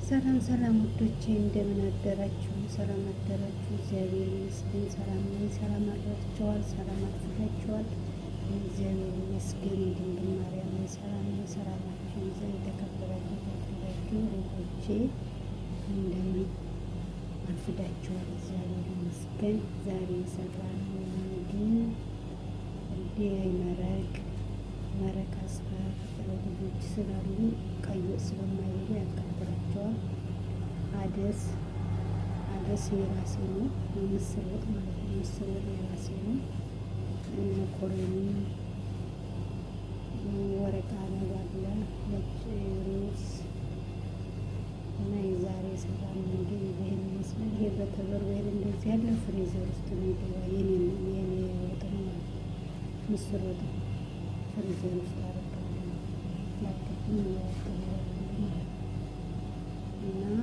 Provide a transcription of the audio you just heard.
ሰላም ሰላም ውዶቼ እንደምን አደራችሁ? ሰላም አደራችሁ? እግዚአብሔር ይመስገን ሰላም ነኝ። ሰላም አድራችኋል? ሰላም አድርጋችኋል? እግዚአብሔር ይመስገን የድንግል ማርያም ሰላም ነኝ። ሰላማችሁ ይዛ የተከበራችሁ ተወዳችሁ ልጆቼ እንደምን አርፍዳችኋል? እግዚአብሔር ይመስገን። ዛሬ የሰራነው መረቅ አስፋር ልጆች ስላሉ ቀይ ወጥ ስለማይበሉ ያቃጥላቸዋል። አደስ የራሴ ነው። ምስር ወጥ ማለት ነው። ምስር ወጥ የራሴ ነው። መኮረኒ፣ ወረቃ አበባ አለ፣ ነጭ ሩዝ እና የዛሬ የሰራነው ምግብ ይሄን ይመስላል። ይሄ በተበርበሬ እንደዚህ ያለ ፍሪዘር ውስጥ ነው የሚገባ የኔ ወጥ ነው ማለት ነው። ምስር ወጥ ፍሪዘር ውስጥ አደርጋለሁ። ላከፍም እያወጣሁ ማለት ነው እና